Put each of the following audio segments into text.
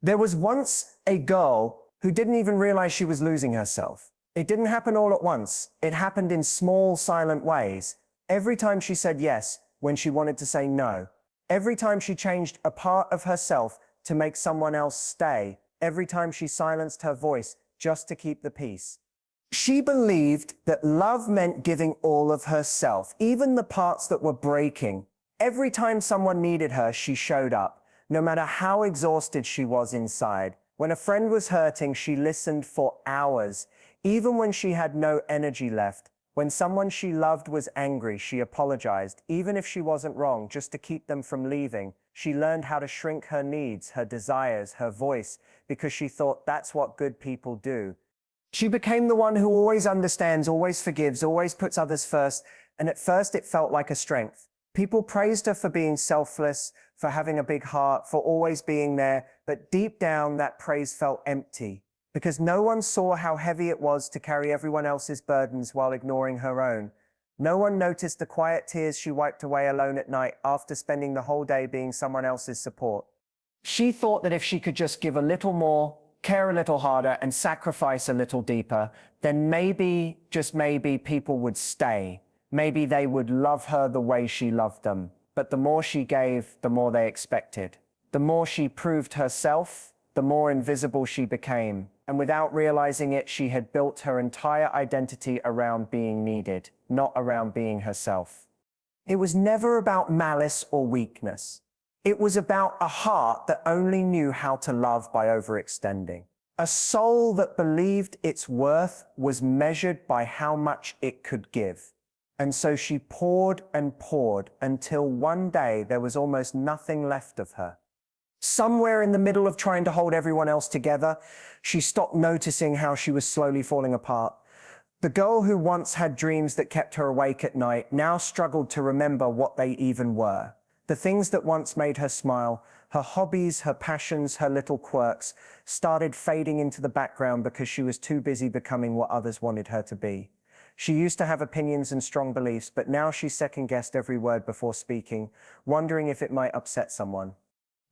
There was once a girl who didn't even realize she was losing herself. It didn't happen all at once. It happened in small, silent ways. Every time she said yes when she wanted to say no. Every time she changed a part of herself to make someone else stay. Every time she silenced her voice just to keep the peace. She believed that love meant giving all of herself, even the parts that were breaking. Every time someone needed her, she showed up, no matter how exhausted she was inside. When a friend was hurting, she listened for hours, even when she had no energy left. When someone she loved was angry, she apologized, even if she wasn't wrong, just to keep them from leaving. She learned how to shrink her needs, her desires, her voice, because she thought that's what good people do. She became the one who always understands, always forgives, always puts others first, and at first it felt like a strength. People praised her for being selfless, for having a big heart, for always being there, but deep down that praise felt empty, because no one saw how heavy it was to carry everyone else's burdens while ignoring her own. No one noticed the quiet tears she wiped away alone at night after spending the whole day being someone else's support. She thought that if she could just give a little more, care a little harder, and sacrifice a little deeper, then maybe, just maybe, people would stay. Maybe they would love her the way she loved them. But the more she gave, the more they expected. The more she proved herself, the more invisible she became. And without realizing it, she had built her entire identity around being needed, not around being herself. It was never about malice or weakness. It was about a heart that only knew how to love by overextending. A soul that believed its worth was measured by how much it could give. And so she poured and poured until one day there was almost nothing left of her. Somewhere in the middle of trying to hold everyone else together, she stopped noticing how she was slowly falling apart. The girl who once had dreams that kept her awake at night now struggled to remember what they even were. The things that once made her smile, her hobbies, her passions, her little quirks, started fading into the background because she was too busy becoming what others wanted her to be. She used to have opinions and strong beliefs, but now she second-guessed every word before speaking, wondering if it might upset someone.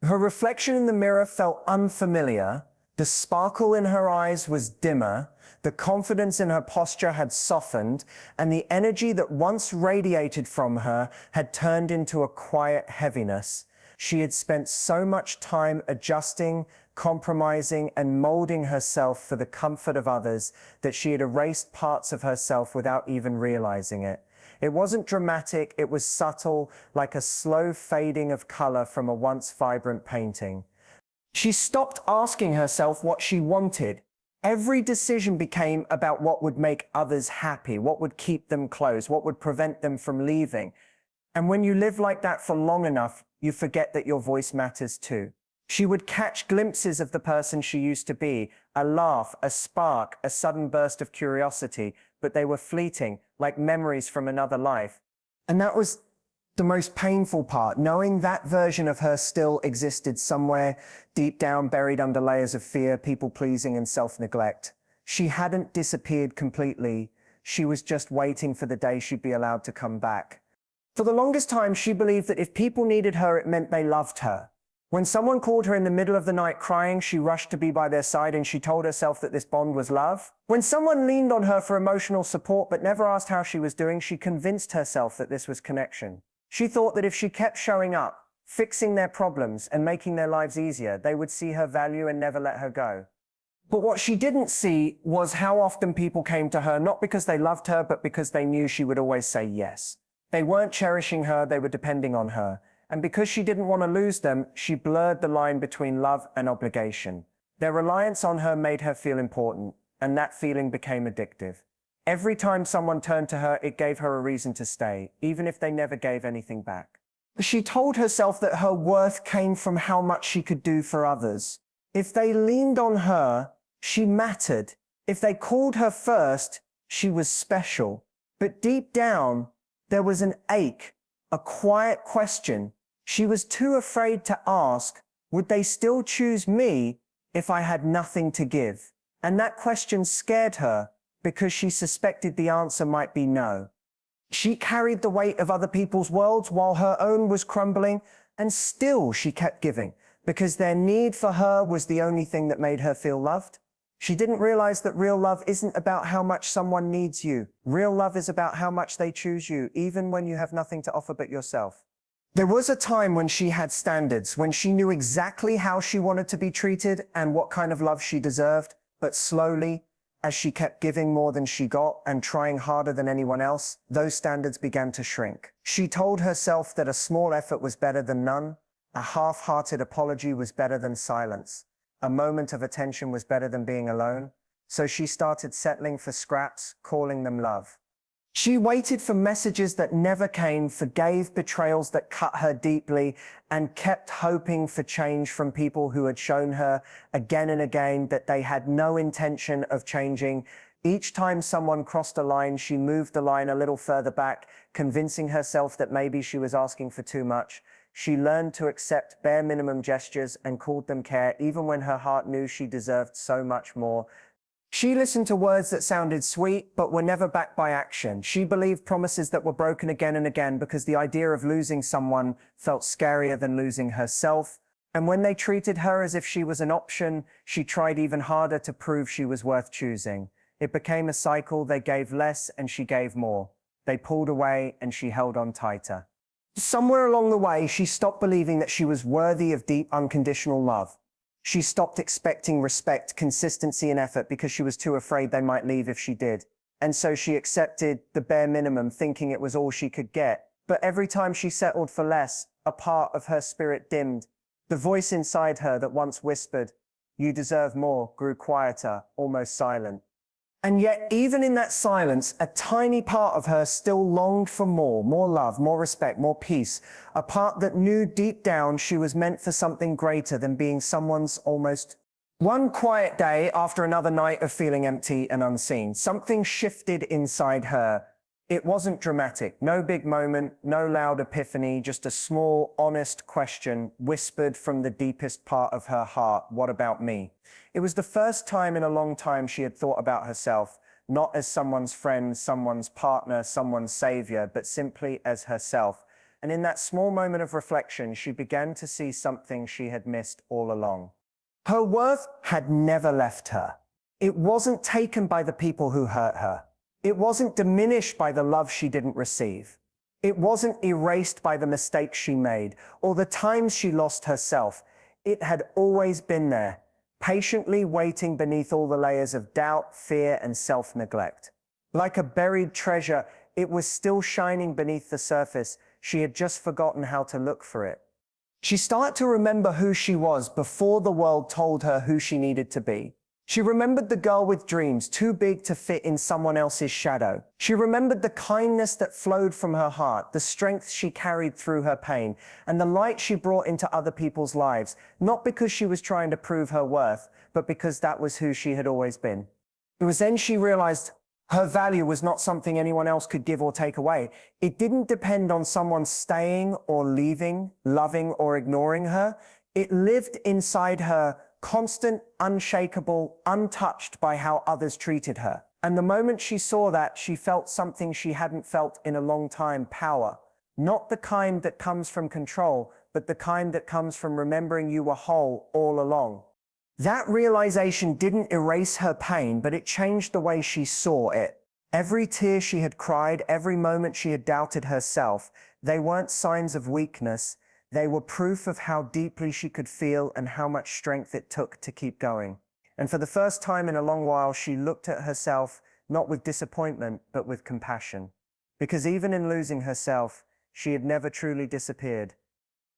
Her reflection in the mirror felt unfamiliar. The sparkle in her eyes was dimmer, the confidence in her posture had softened, and the energy that once radiated from her had turned into a quiet heaviness. She had spent so much time adjusting, compromising, and molding herself for the comfort of others that she had erased parts of herself without even realizing it. It wasn't dramatic, it was subtle, like a slow fading of color from a once vibrant painting. She stopped asking herself what she wanted. Every decision became about what would make others happy, what would keep them close, what would prevent them from leaving. And when you live like that for long enough, you forget that your voice matters too. She would catch glimpses of the person she used to be, a laugh, a spark, a sudden burst of curiosity, but they were fleeting, like memories from another life. And that was the most painful part, knowing that version of her still existed somewhere deep down, buried under layers of fear, people-pleasing, and self-neglect. She hadn't disappeared completely. She was just waiting for the day she'd be allowed to come back. For the longest time, she believed that if people needed her, it meant they loved her. When someone called her in the middle of the night crying, she rushed to be by their side and she told herself that this bond was love. When someone leaned on her for emotional support but never asked how she was doing, she convinced herself that this was connection. She thought that if she kept showing up, fixing their problems and making their lives easier, they would see her value and never let her go. But what she didn't see was how often people came to her, not because they loved her, but because they knew she would always say yes. They weren't cherishing her, they were depending on her. And because she didn't want to lose them, she blurred the line between love and obligation. Their reliance on her made her feel important, and that feeling became addictive. Every time someone turned to her, it gave her a reason to stay, even if they never gave anything back. She told herself that her worth came from how much she could do for others. If they leaned on her, she mattered. If they called her first, she was special. But deep down, there was an ache, a quiet question. She was too afraid to ask, would they still choose me if I had nothing to give? And that question scared her because she suspected the answer might be no. She carried the weight of other people's worlds while her own was crumbling, and still she kept giving. because their need for her was the only thing that made her feel loved. She didn't realize that real love isn't about how much someone needs you. Real love is about how much they choose you, even when you have nothing to offer but yourself. There was a time when she had standards, when she knew exactly how she wanted to be treated and what kind of love she deserved, but slowly, as she kept giving more than she got and trying harder than anyone else, those standards began to shrink. She told herself that a small effort was better than none, a half-hearted apology was better than silence, a moment of attention was better than being alone, so she started settling for scraps, calling them love. She waited for messages that never came, forgave betrayals that cut her deeply, and kept hoping for change from people who had shown her again and again that they had no intention of changing. Each time someone crossed a line, she moved the line a little further back, convincing herself that maybe she was asking for too much. She learned to accept bare minimum gestures and called them care, even when her heart knew she deserved so much more. She listened to words that sounded sweet, but were never backed by action. She believed promises that were broken again and again because the idea of losing someone felt scarier than losing herself. And when they treated her as if she was an option, she tried even harder to prove she was worth choosing. It became a cycle. They gave less and she gave more. They pulled away and she held on tighter. Somewhere along the way, she stopped believing that she was worthy of deep, unconditional love. She stopped expecting respect, consistency, and effort because she was too afraid they might leave if she did. And so she accepted the bare minimum, thinking it was all she could get. But every time she settled for less, a part of her spirit dimmed. The voice inside her that once whispered, "You deserve more," grew quieter, almost silent. And yet, even in that silence, a tiny part of her still longed for more love, more respect, more peace. A part that knew deep down she was meant for something greater than being someone's almost. One quiet day, after another night of feeling empty and unseen, something shifted inside her. It wasn't dramatic, no big moment, no loud epiphany, just a small, honest question whispered from the deepest part of her heart. What about me? It was the first time in a long time she had thought about herself, not as someone's friend, someone's partner, someone's savior, but simply as herself. And in that small moment of reflection, she began to see something she had missed all along. Her worth had never left her. It wasn't taken by the people who hurt her. It wasn't diminished by the love she didn't receive. It wasn't erased by the mistakes she made or the times she lost herself. It had always been there, patiently waiting beneath all the layers of doubt, fear, and self-neglect. Like a buried treasure, it was still shining beneath the surface. She had just forgotten how to look for it. She started to remember who she was before the world told her who she needed to be. She remembered the girl with dreams too big to fit in someone else's shadow. She remembered the kindness that flowed from her heart, the strength she carried through her pain, and the light she brought into other people's lives, not because she was trying to prove her worth, but because that was who she had always been. It was then she realized her value was not something anyone else could give or take away. It didn't depend on someone staying or leaving, loving or ignoring her. It lived inside her, constant, unshakable, untouched by how others treated her. And the moment she saw that, she felt something she hadn't felt in a long time: power. Not the kind that comes from control, but the kind that comes from remembering you were whole all along. That realization didn't erase her pain, but it changed the way she saw it. Every tear she had cried, every moment she had doubted herself, they weren't signs of weakness. They were proof of how deeply she could feel and how much strength it took to keep going. And for the first time in a long while, she looked at herself not with disappointment, but with compassion. Because even in losing herself, she had never truly disappeared.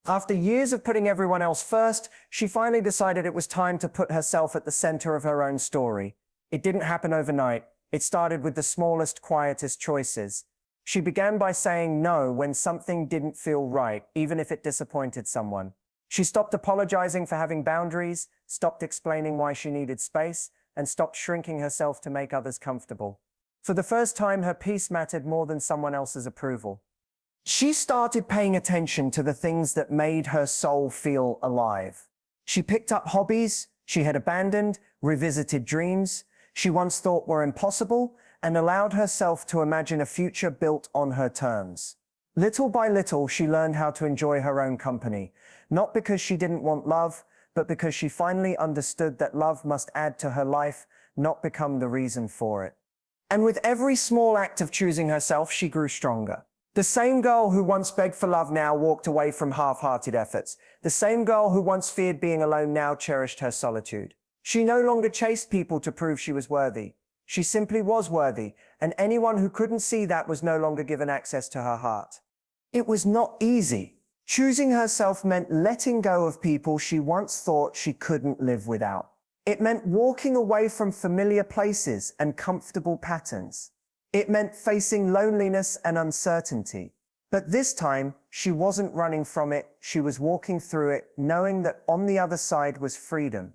After years of putting everyone else first, she finally decided it was time to put herself at the center of her own story. It didn't happen overnight. It started with the smallest, quietest choices. She began by saying no when something didn't feel right, even if it disappointed someone. She stopped apologizing for having boundaries, stopped explaining why she needed space, and stopped shrinking herself to make others comfortable. For the first time, her peace mattered more than someone else's approval. She started paying attention to the things that made her soul feel alive. She picked up hobbies she had abandoned, revisited dreams she once thought were impossible, and allowed herself to imagine a future built on her terms. Little by little, she learned how to enjoy her own company. Not because she didn't want love, but because she finally understood that love must add to her life, not become the reason for it. And with every small act of choosing herself, she grew stronger. The same girl who once begged for love now walked away from half-hearted efforts. The same girl who once feared being alone now cherished her solitude. She no longer chased people to prove she was worthy. She simply was worthy, and anyone who couldn't see that was no longer given access to her heart. It was not easy. Choosing herself meant letting go of people she once thought she couldn't live without. It meant walking away from familiar places and comfortable patterns. It meant facing loneliness and uncertainty. But this time, she wasn't running from it, she was walking through it, knowing that on the other side was freedom.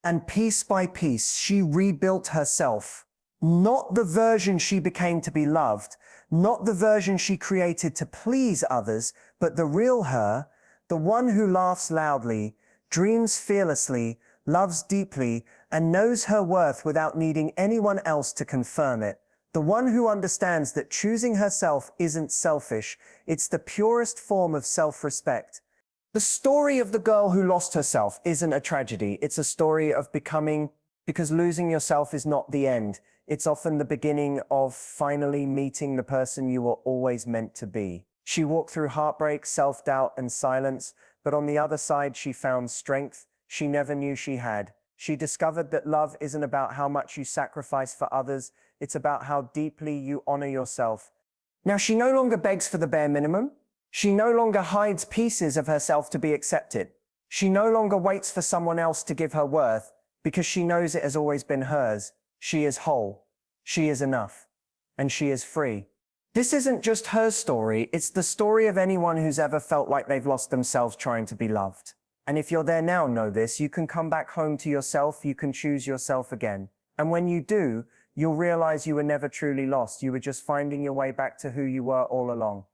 And piece by piece, she rebuilt herself. Not the version she became to be loved, not the version she created to please others, but the real her, the one who laughs loudly, dreams fearlessly, loves deeply, and knows her worth without needing anyone else to confirm it. The one who understands that choosing herself isn't selfish, it's the purest form of self-respect. The story of the girl who lost herself isn't a tragedy, it's a story of becoming, because losing yourself is not the end. It's often the beginning of finally meeting the person you were always meant to be. She walked through heartbreak, self-doubt, and silence, but on the other side she found strength she never knew she had. She discovered that love isn't about how much you sacrifice for others, it's about how deeply you honor yourself. Now she no longer begs for the bare minimum. She no longer hides pieces of herself to be accepted. She no longer waits for someone else to give her worth, because she knows it has always been hers. She is whole. She is enough. And she is free. This isn't just her story, it's the story of anyone who's ever felt like they've lost themselves trying to be loved. And if you're there now, know this, you can come back home to yourself, you can choose yourself again. And when you do, you'll realize you were never truly lost, you were just finding your way back to who you were all along.